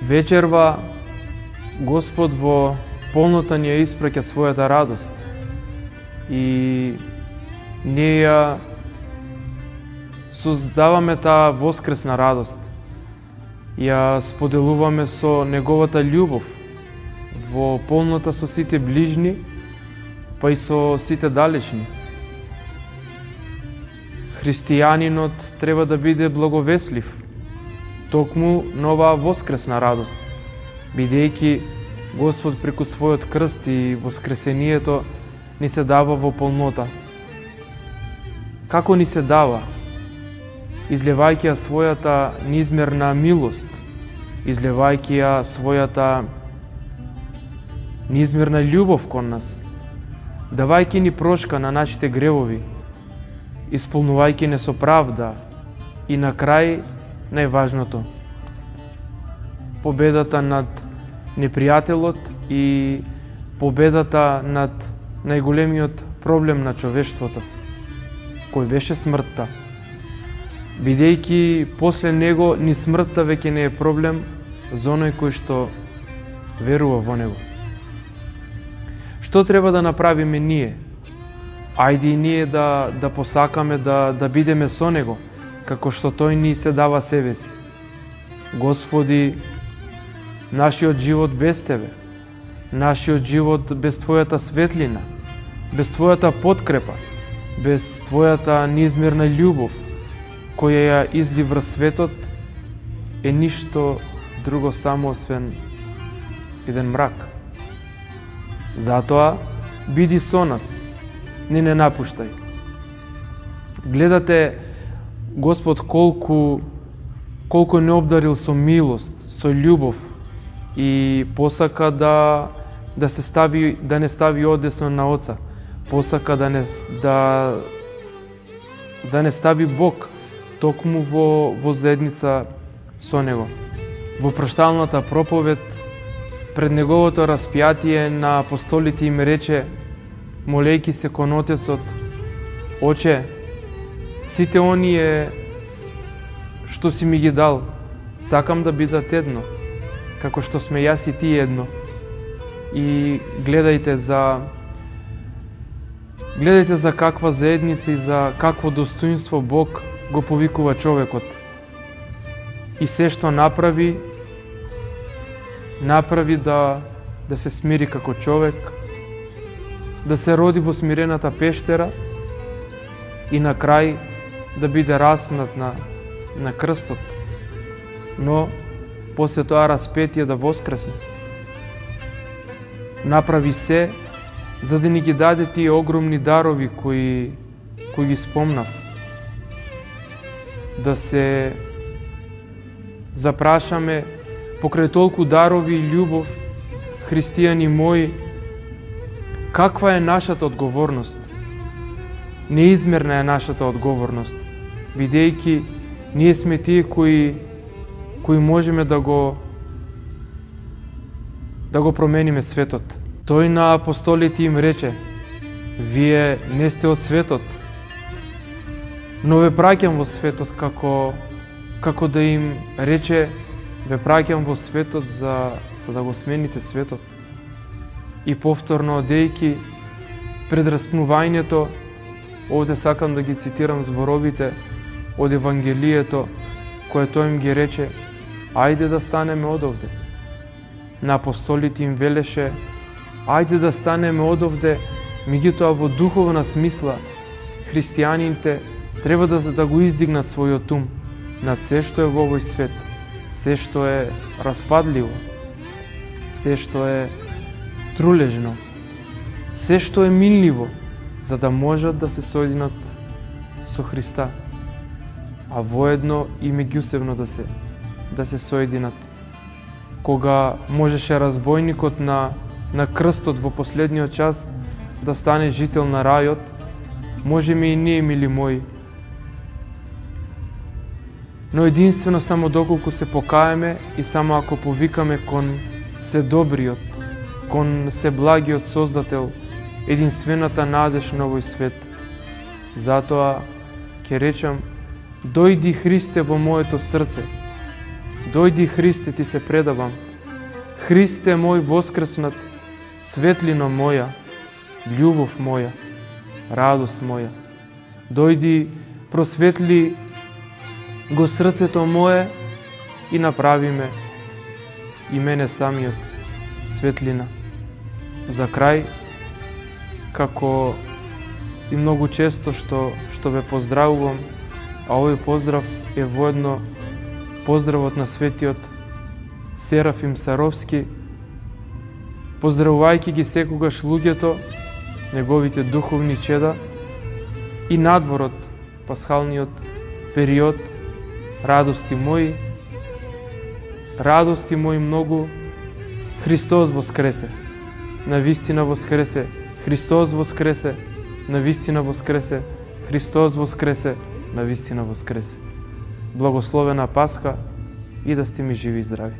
Вечерва Господ во полнота ни ја испраќа својата радост и ние ја создаваме таа воскресна радост. Ја споделуваме со неговата љубов во полнота со сите ближни, па и со сите далечни. Христијанинот треба да биде благовеслив токму на оваа воскресна радост, бидејќи Господ преку својот крст и воскресението ни се дава во полнота. Како ни се дава? Излевајќи ја својата неизмерна милост, излевајќи ја својата неизмерна љубов кон нас, давајќи ни прошка на нашите гревови, исполнувајќи не со правда и на крај најважното, победата над непријателот и победата над најголемиот проблем на човештвото, кој беше смртта. Бидејќи после него ни смртта веќе не е проблем за оној кој што верува во него. Што треба да направиме ние? Ајде и ние да посакаме да бидеме со него, како што тој ни се дава себе си. Господи, нашиот живот без Тебе, нашиот живот без Твојата светлина, без Твојата подкрепа, без Твојата неизмерна љубов, која ја изли врз светот, е ништо друго само освен еден мрак. Затоа, биди со нас, не напуштај. Гледате Господ колку не обдарил со милост, со љубов и посака да не стави одесно на Оца, посака да не стави Бог токму во заедница со него. Во прошталната проповед пред неговото распјатие на апостолите им рече, молејќи се кон Отецот: Оче, сите оние што си ми ги дал, сакам да бидат едно, како што сме јас и ти едно. И гледајте за каква заедница и за какво достоинство Бог го повикува човекот. И се што направи да се смири како човек, да се роди во смирената пештера и на крај да биде распнат на крстот, но после тоа распетие да воскресне. Направи се за да ни ги даде тие огромни дарови кои ги спомнав. Да се запрашаме покрај толку дарови и љубов, христијани мои, каква е нашата одговорност? Неизмерна е нашата одговорност, бидејќи ние сме тие кои можеме да го промениме светот. Тој на апостолите им рече: вие не сте од светот, но ве праќам во светот, како да им рече: ве праќам во светот за да го смените светот. И повторно одејќи пред распнувањето, овде сакам да ги цитирам зборовите од Евангелието, кое тој им ги рече: ајде да станеме одовде. На апостолите им велеше: ајде да станеме одовде, меѓутоа во духовна смисла, христијаните треба да го издигнат својот ум над се што е во овој свет, се што е распадливо, се што е трулежно, се што е минливо, за да можат да се соединат со Христа, а воедно и меѓусебно да се соединат. Кога можеше разбойникот на крстот во последниот час да стане жител на рајот, можеме и ние, мили мои, но единствено само доколку се покаеме и само ако повикаме кон се добриот, кон се благиот Создател, единствената надеж на овој свет. Затоа ќе речам: дојди Христе во моето срце, дојди Христе, ти се предавам. Христе мој воскреснат, светлино моја, љубов моја, радост моја. Дојди, просветли го срцето мое и направи ме и мене самиот светлина. За крај, како и многу често што ве поздравувам, а овој поздрав е воедно поздравот на светиот Серафим Саровски, поздравувајќи ги секогаш луѓето, неговите духовни чеда и надворот пасхалниот период. Радости мои многу, Христос воскресе, навистина воскресе, Христос воскресе, навистина воскресе, Христос воскресе, навистина воскресе. Благословена Пасха и да сте ми живи и здрави.